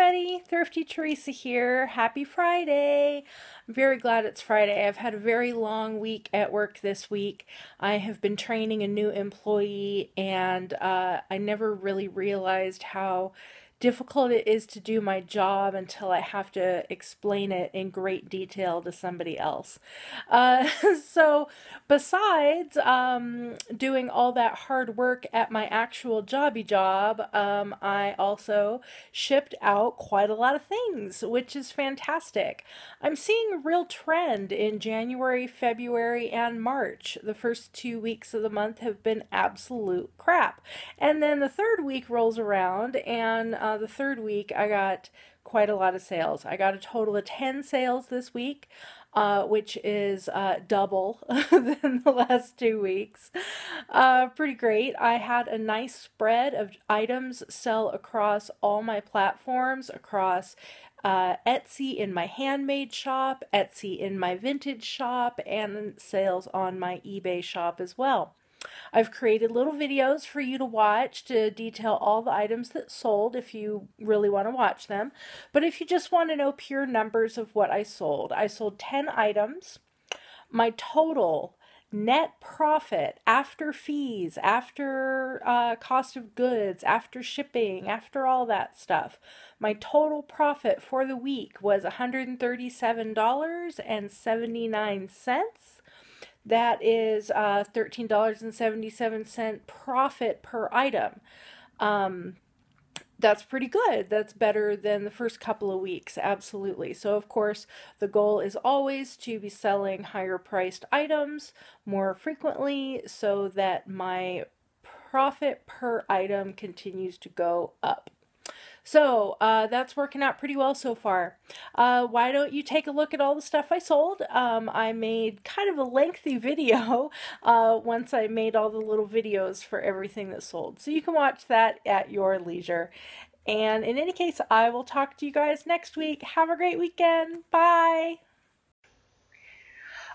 everybody, Thrifty Teresa here. Happy Friday. I'm very glad it's Friday. I've had a very long week at work this week. I have been training a new employee and I never really realized how difficult it is to do my job until I have to explain it in great detail to somebody else. Uh, so besides doing all that hard work at my actual jobby job, I also shipped out quite a lot of things, which is fantastic. I'm seeing a real trend in January, February, and March. The first 2 weeks of the month have been absolute crap. And then the third week rolls around, and the third week I got quite a lot of sales. I got a total of 10 sales this week, which is double than the last 2 weeks. Pretty great. I had a nice spread of items sell across all my platforms, across Etsy in my handmade shop, Etsy in my vintage shop, and sales on my eBay shop as well. I've created little videos for you to watch to detail all the items that sold if you really want to watch them. But if you just want to know pure numbers of what I sold 10 items. My total net profit after fees, after cost of goods, after shipping, after all that stuff, my total profit for the week was $137.79. That is $13.77 profit per item. That's pretty good. That's better than the first couple of weeks, absolutely. So of course, the goal is always to be selling higher priced items more frequently so that my profit per item continues to go up. So that's working out pretty well so far. Why don't you take a look at all the stuff I sold? I made kind of a lengthy video once I made all the little videos for everything that sold. So you can watch that at your leisure. And in any case, I will talk to you guys next week. Have a great weekend. Bye.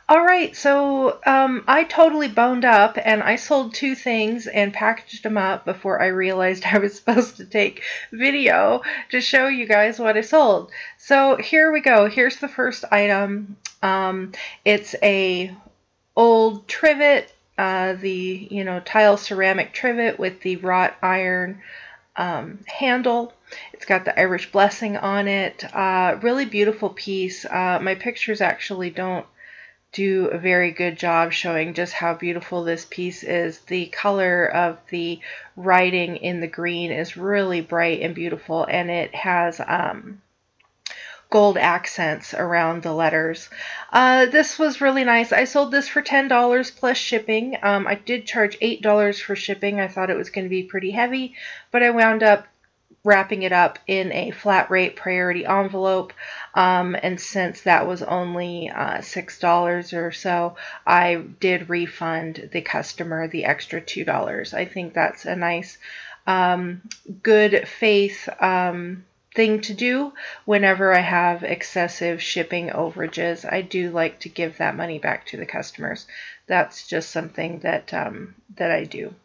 All right, so I totally boned up and I sold 2 things and packaged them up before I realized I was supposed to take video to show you guys what I sold. So here we go. Here's the first item. It's a old trivet, the tile ceramic trivet with the wrought iron handle. It's got the Irish blessing on it. Really beautiful piece. My pictures actually don't do a very good job showing just how beautiful this piece is. The color of the writing in the green is really bright and beautiful, and it has gold accents around the letters. This was really nice. I sold this for $10 plus shipping. I did charge $8 for shipping. I thought it was going to be pretty heavy, but I wound up wrapping it up in a flat rate priority envelope, and since that was only $6 or so, I did refund the customer the extra $2. I think that's a nice good faith thing to do whenever I have excessive shipping overages. I do like to give that money back to the customers. That's just something that I do.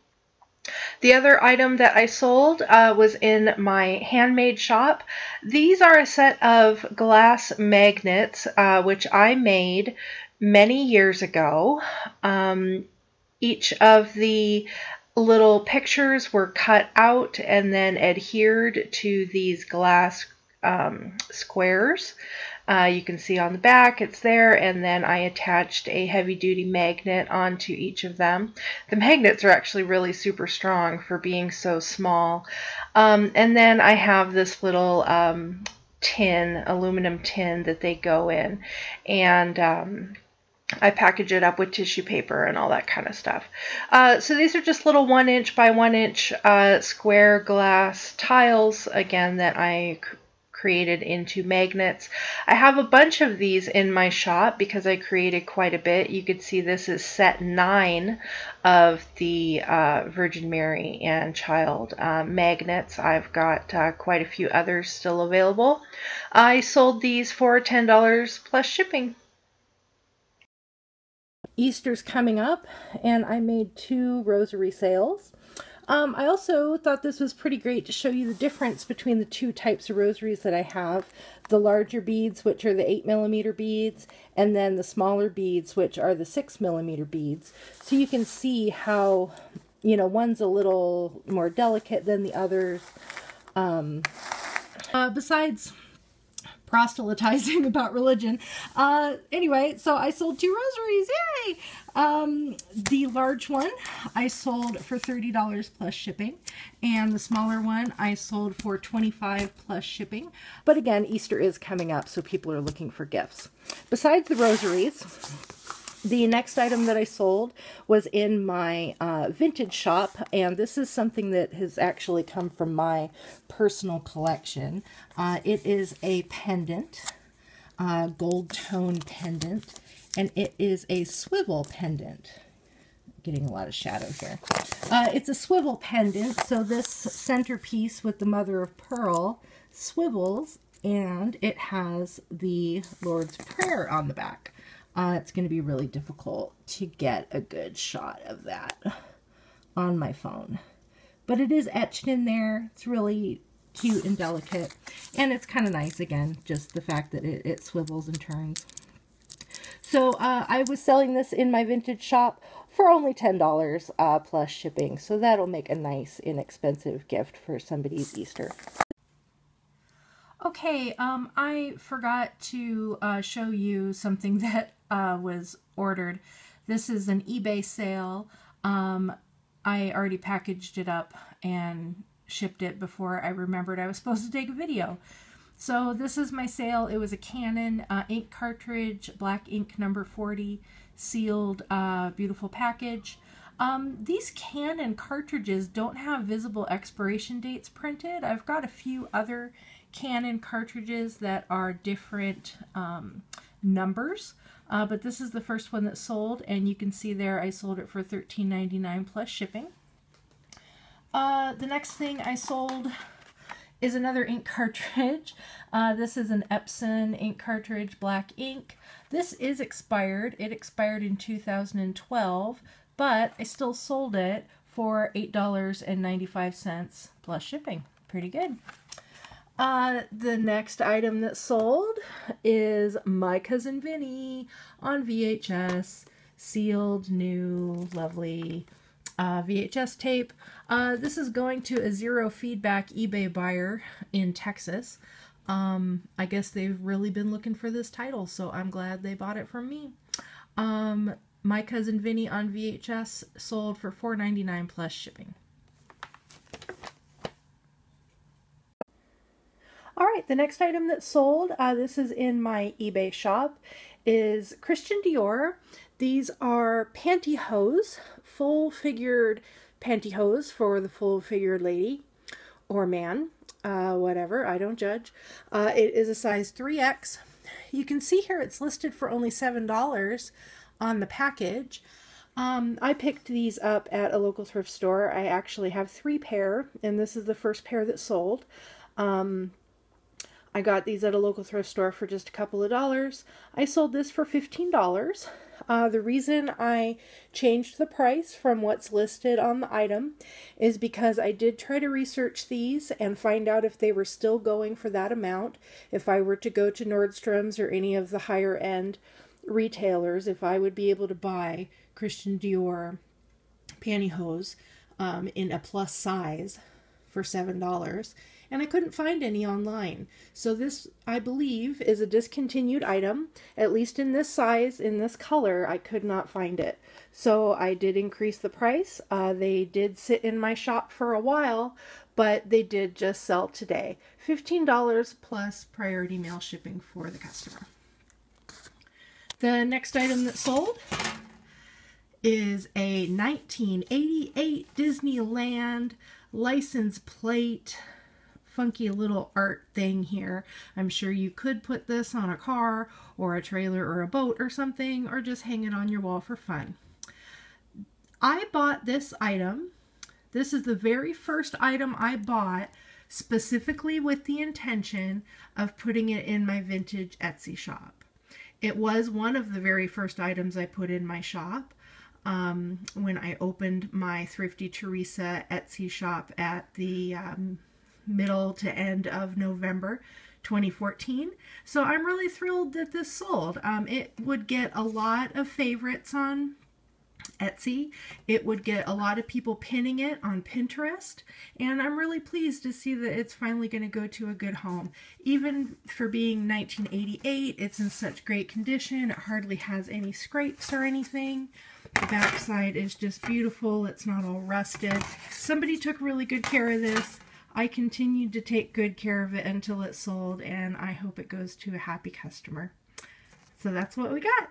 The other item that I sold was in my handmade shop. These are a set of glass magnets, which I made many years ago. Each of the little pictures were cut out and then adhered to these glass squares. You can see on the back it's there, and then I attached a heavy-duty magnet onto each of them. The magnets are actually really super strong for being so small. And then I have this little aluminum tin that they go in, and I package it up with tissue paper and all that kind of stuff. So these are just little 1" by 1" square glass tiles, again, that I created into magnets. I have a bunch of these in my shop because I created quite a bit. You could see this is set 9 of the Virgin Mary and Child magnets. I've got quite a few others still available. I sold these for $10 plus shipping. Easter's coming up, and I made 2 rosary sales. I also thought this was pretty great to show you the difference between the two types of rosaries that I have. The larger beads, which are the 8mm beads, and then the smaller beads, which are the 6mm beads. So you can see how, you know, one's a little more delicate than the others. Besides proselytizing about religion. Anyway, so I sold 2 rosaries, yay! The large one I sold for $30 plus shipping, and the smaller one I sold for $25 plus shipping. But again, Easter is coming up, so people are looking for gifts. Besides the rosaries, the next item that I sold was in my vintage shop, and this is something that has actually come from my personal collection. It is a pendant, gold tone pendant, and it is a swivel pendant. Getting a lot of shadow here. It's a swivel pendant, so this centerpiece with the mother of pearl swivels, and it has the Lord's Prayer on the back. It's going to be really difficult to get a good shot of that on my phone. But it is etched in there. It's really cute and delicate. And it's kind of nice, again, just the fact that it swivels and turns. So I was selling this in my vintage shop for only $10 plus shipping. So that'll make a nice, inexpensive gift for somebody's Easter. Okay, I forgot to show you something that was ordered. This is an eBay sale. I already packaged it up and shipped it before I remembered I was supposed to take a video. So this is my sale. It was a Canon ink cartridge, black ink number 40, sealed, beautiful package. These Canon cartridges don't have visible expiration dates printed. I've got a few other Canon cartridges that are different numbers, but this is the first one that sold, and you can see there I sold it for $13.99 plus shipping. The next thing I sold is another ink cartridge. This is an Epson ink cartridge, black ink. This is expired. It expired in 2012, but I still sold it for $8.95 plus shipping. Pretty good. The next item that sold is My Cousin Vinny on VHS, sealed, new, lovely VHS tape. This is going to a zero feedback eBay buyer in Texas. I guess they've really been looking for this title, so I'm glad they bought it from me. My Cousin Vinny on VHS sold for $4.99 plus shipping. All right, the next item that sold, this is in my eBay shop, is Christian Dior. These are pantyhose, full-figured pantyhose for the full-figured lady or man, whatever, I don't judge. It is a size 3X. You can see here it's listed for only $7 on the package. I picked these up at a local thrift store. I actually have 3 pair, and this is the first pair that sold. I got these at a local thrift store for just a couple of dollars. I sold this for $15. The reason I changed the price from what's listed on the item is because I did try to research these and find out if they were still going for that amount. If I were to go to Nordstrom's or any of the higher end retailers, if I would be able to buy Christian Dior pantyhose in a plus size for $7. And I couldn't find any online. So this, I believe, is a discontinued item. At least in this size, in this color, I could not find it. So I did increase the price. They did sit in my shop for a while, but they did just sell today. $15 plus priority mail shipping for the customer. The next item that sold is a 1988 Disneyland license plate. Funky little art thing here. I'm sure you could put this on a car or a trailer or a boat or something, or just hang it on your wall for fun. I bought this item. This is the very first item I bought specifically with the intention of putting it in my vintage Etsy shop. It was one of the very first items I put in my shop. when I opened my Thrifty Teresa Etsy shop at the middle to end of November 2014. So I'm really thrilled that this sold. It would get a lot of favorites on Etsy. It would get a lot of people pinning it on Pinterest, and I'm really pleased to see that it's finally going to go to a good home. Even for being 1988, it's in such great condition. It hardly has any scrapes or anything. The backside is just beautiful. It's not all rusted. Somebody took really good care of this. I continued to take good care of it until it sold, and I hope it goes to a happy customer. So that's what we got.